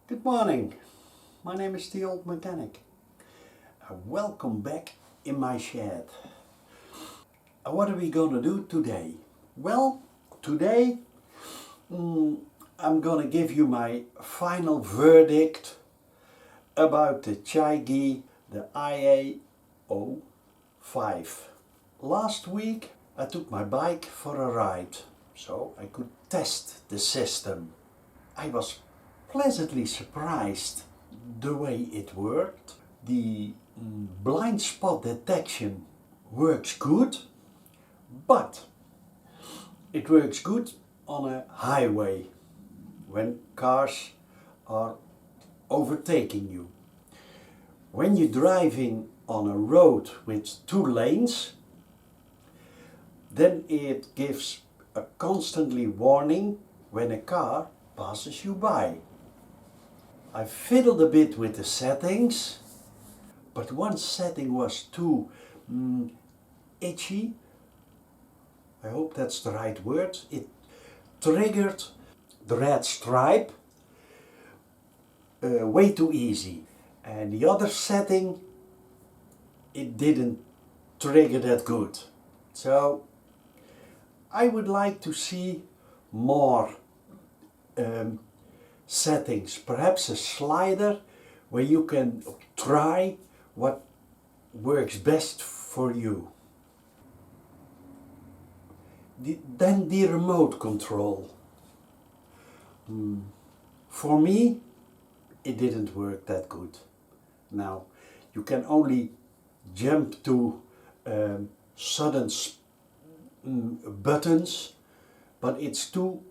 Good morning, my name is the Old Mechanic. Welcome back in my shed. What are we gonna do today? Well, today I'm gonna give you my final verdict about the CHIGEE, the IAO-5. Last week I took my bike for a ride, so I could test the system. I was pleasantly surprised the way it worked. The blind spot detection works good, but it works good on a highway when cars are overtaking you. When you're driving on a road with 2 lanes, then it gives a constantly warning when a car passes you by. I fiddled a bit with the settings, but one setting was too itchy. I hope that's the right word. It triggered the red stripe way too easy. And the other setting, it didn't trigger that good. So I would like to see more settings, perhaps a slider where you can try what works best for you. Then the remote control. For me, it didn't work that good. Now, you can only jump to sudden buttons, but it's too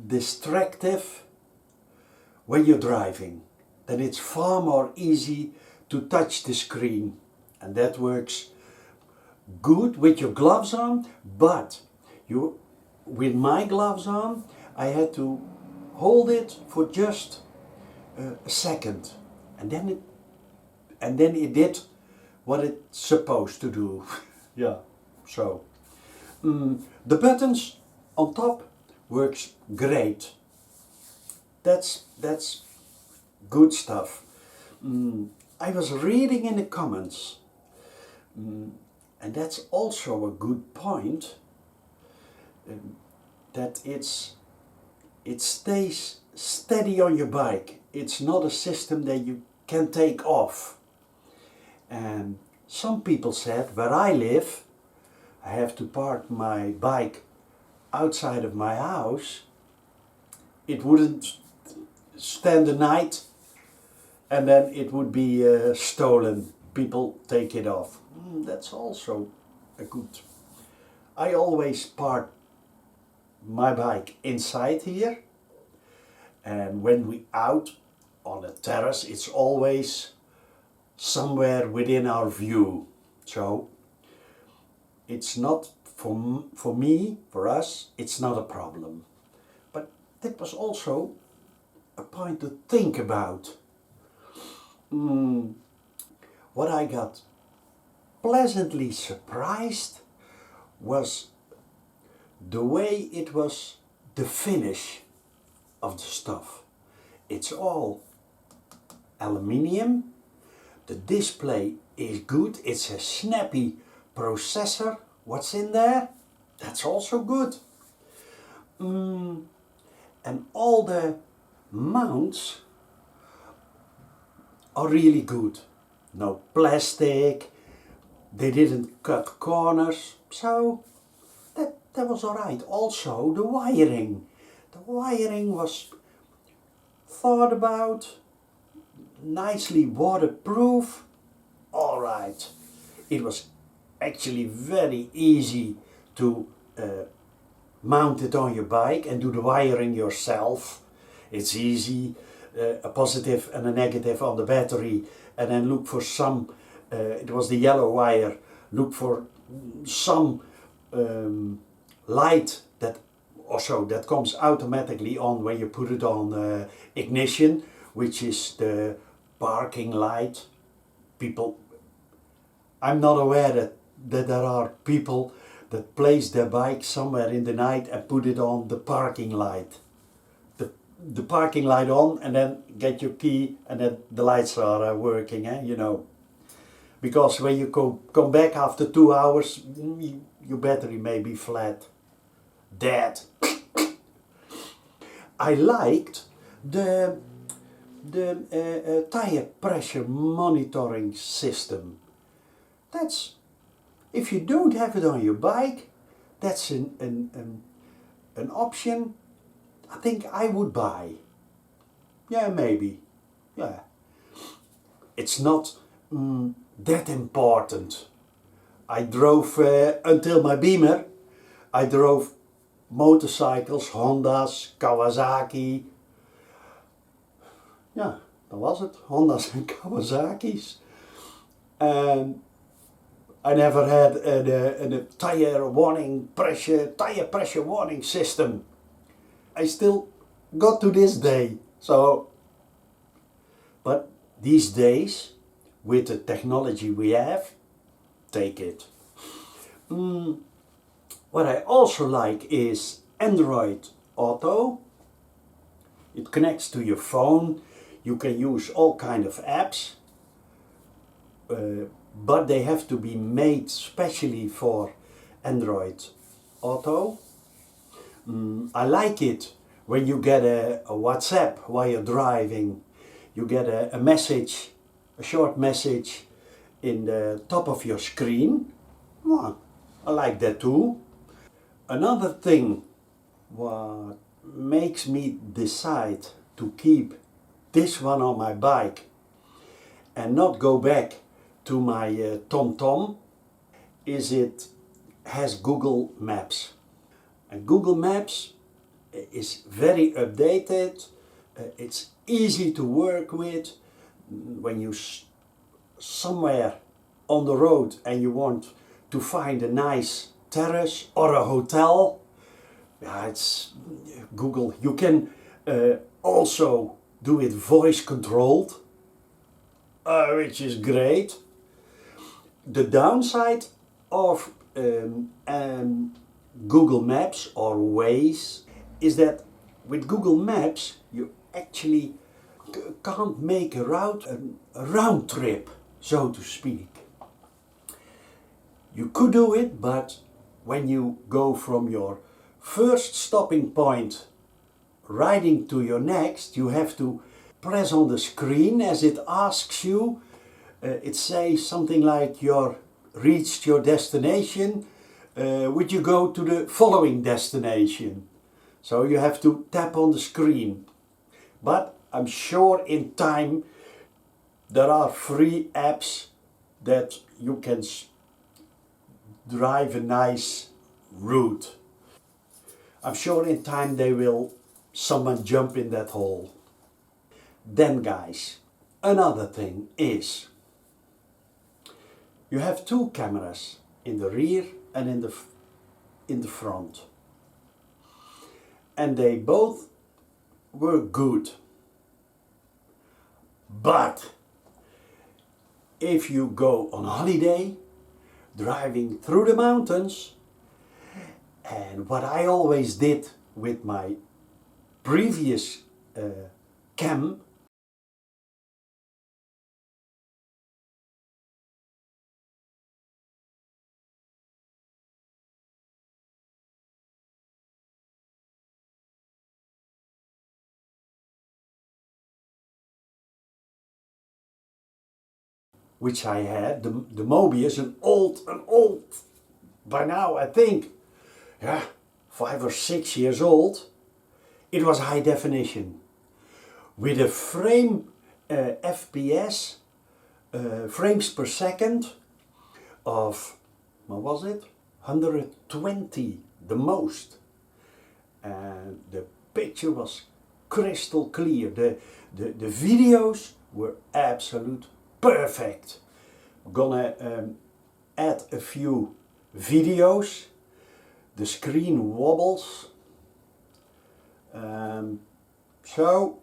distractive when you're driving. Then it's far more easy to touch the screen, and that works good with your gloves on, but with my gloves on I had to hold it for just a second, and then it did what it's supposed to do. Yeah, so the buttons on top works great. That's good stuff. I was reading in the comments, and that's also a good point, that it stays steady on your bike. It's not a system that you can take off. And some people said, where I live, I have to park my bike outside of my house. It wouldn't stand the night, and then it would be stolen. People take it off. That's also a good. I always park my bike inside here, and when we out on a terrace, it's always somewhere within our view. So it's not for me, for us, it's not a problem. But that was also a point to think about. What I got pleasantly surprised was the way it was, the finish of the stuff. It's all aluminium. The display is good. It's a snappy processor. What's in there? That's also good. And all the mounts are really good. No plastic, they didn't cut corners, so that was alright. Also the wiring. The wiring was thought about, nicely waterproof. Alright. It was actually very easy to mount it on your bike and do the wiring yourself. It's easy, a positive and a negative on the battery, and then look for some, it was the yellow wire, look for some light that comes automatically on when you put it on ignition, which is the parking light. I'm not aware that there are people that place their bike somewhere in the night and put it on the parking light. the parking light on and then get your key and then the lights are working, you know. Because when you come back after 2 hours, your battery may be flat, dead. I liked the tire pressure monitoring system. That's, if you don't have it on your bike, that's an option I think I would buy. Yeah, maybe. Yeah. It's not that important. I drove until my Beamer. I drove motorcycles, Hondas, Kawasaki. Ja, dat was het. Hondas en Kawasaki's. And I never had a tire pressure warning system. I still got to this day. So, but these days, with the technology we have, take it. What I also like is Android Auto. It connects to your phone. You can use all kind of apps, but they have to be made specially for Android Auto. I like it when you get a WhatsApp while you're driving. You get a message, a short message in the top of your screen. Well, I like that too. Another thing what makes me decide to keep this one on my bike and not go back to my TomTom is it has Google Maps. And Google Maps is very updated, it's easy to work with. When you somewhere on the road and you want to find a nice terrace or a hotel, yeah, it's Google. You can also do it voice controlled, which is great. The downside of Google Maps or Waze is that with Google Maps you actually can't make a round trip, so to speak. You could do it, but when you go from your first stopping point riding to your next, you have to press on the screen as it asks you. It says something like you reached your destination, would you go to the following destination? So you have to tap on the screen. But I'm sure in time there are free apps that you can drive a nice route. I'm sure in time someone jump in that hole. Then guys, another thing is you have two cameras in the rear and in the front. And they both were good. But if you go on holiday, driving through the mountains, and what I always did with my previous cam, which I had, the Mobius, an old, by now I think, yeah, 5 or 6 years old, it was high definition. With a frame FPS, frames per second of, what was it? 120, the most. And the picture was crystal clear. The videos were absolute perfect. I'm gonna add a few videos. The screen wobbles. So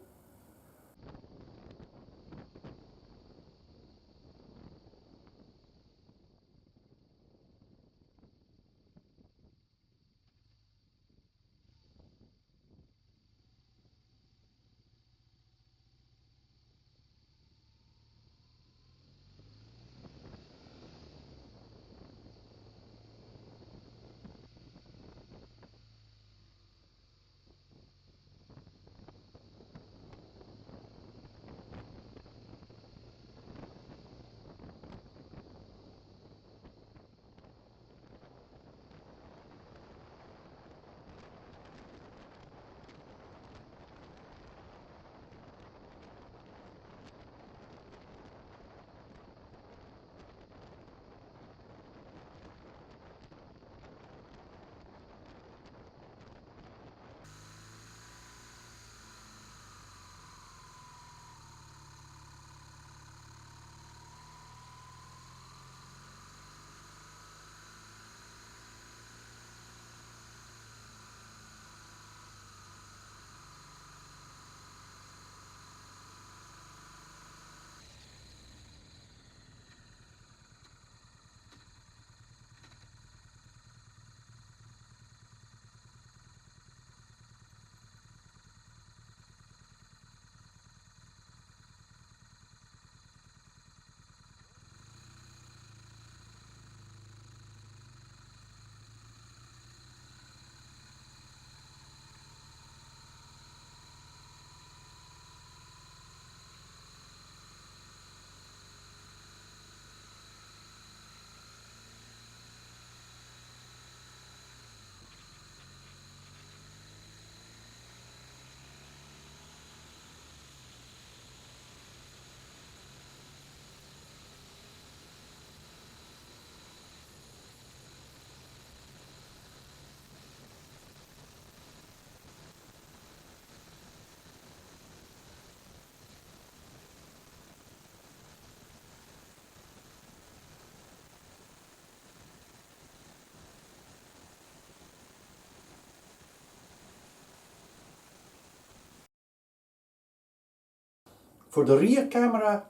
For the rear camera,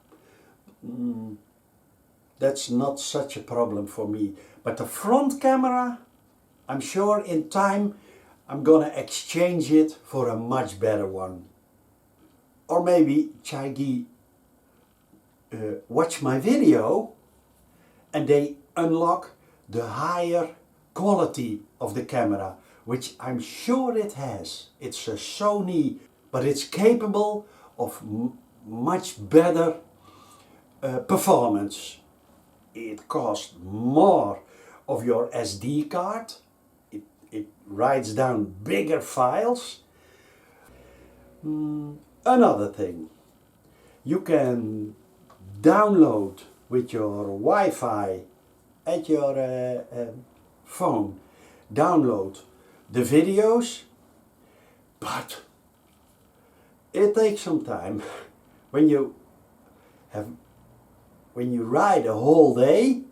that's not such a problem for me. But the front camera, I'm sure in time I'm gonna exchange it for a much better one. Or maybe CHIGEE watch my video and they unlock the higher quality of the camera, which I'm sure it has. It's a Sony, but it's capable of much better performance. It costs more of your SD card. It writes down bigger files. Another thing, you can download with your Wi-Fi at your phone, download the videos, but it takes some time. When you ride a whole day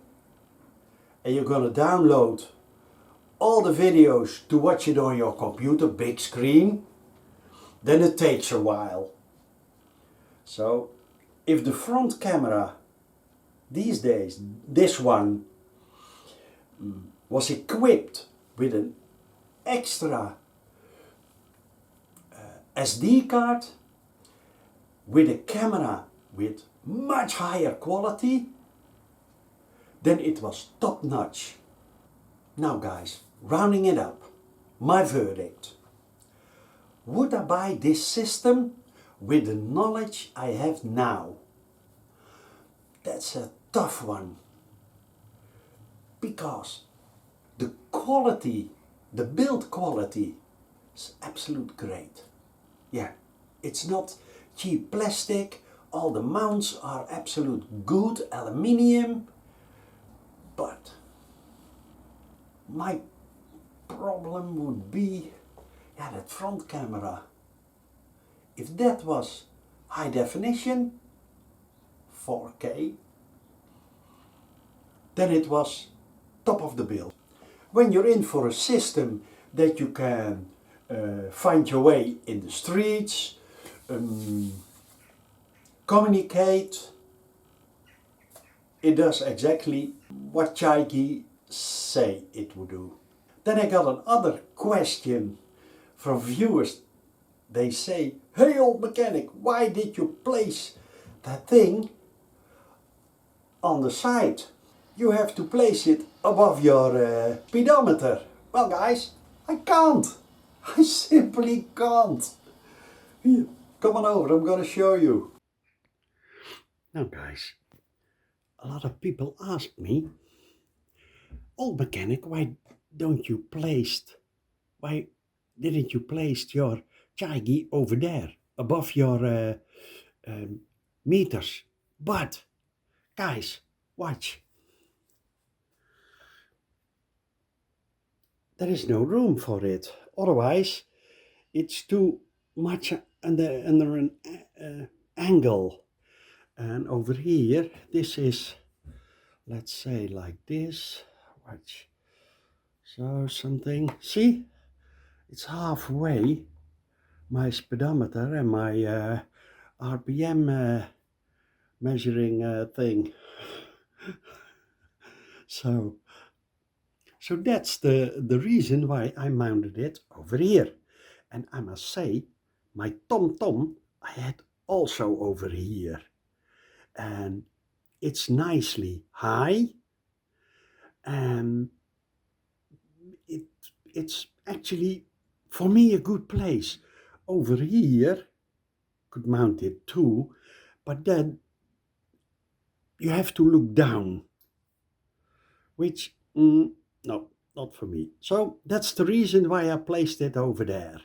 and you're gonna download all the videos to watch it on your computer, big screen, then it takes a while. So if the front camera these days, this one, was equipped with an extra SD card, with a camera with much higher quality, then it was top notch. Now guys, rounding it up, my verdict. Would I buy this system with the knowledge I have now? That's a tough one. Because the quality, the build quality is absolute great. Yeah, it's not cheap plastic, all the mounts are absolute good aluminium, but my problem would be, yeah, that front camera. If that was high definition, 4K, then it was top of the bill. When you're in for a system that you can find your way in the streets, communicate, it does exactly what CHIGEE say it would do. Then I got another question from viewers. They say, hey old mechanic, why did you place that thing on the side? You have to place it above your speedometer. Well guys, I can't. I simply can't. Here, come on over, I'm gonna show you. Now guys, a lot of people ask me, old mechanic, why didn't you place your CHIGEE over there, above your meters? But, guys, watch. There is no room for it. Otherwise, it's too much under an angle. And over here, this is, let's say like this. Watch. So something, see? It's halfway, my speedometer and my RPM measuring thing. So that's the reason why I mounted it over here. And I must say, my tom-tom I had also over here. And it's nicely high. And it's actually, for me, a good place. Over here, could mount it too, but then you have to look down, which, no, not for me. So that's the reason why I placed it over there.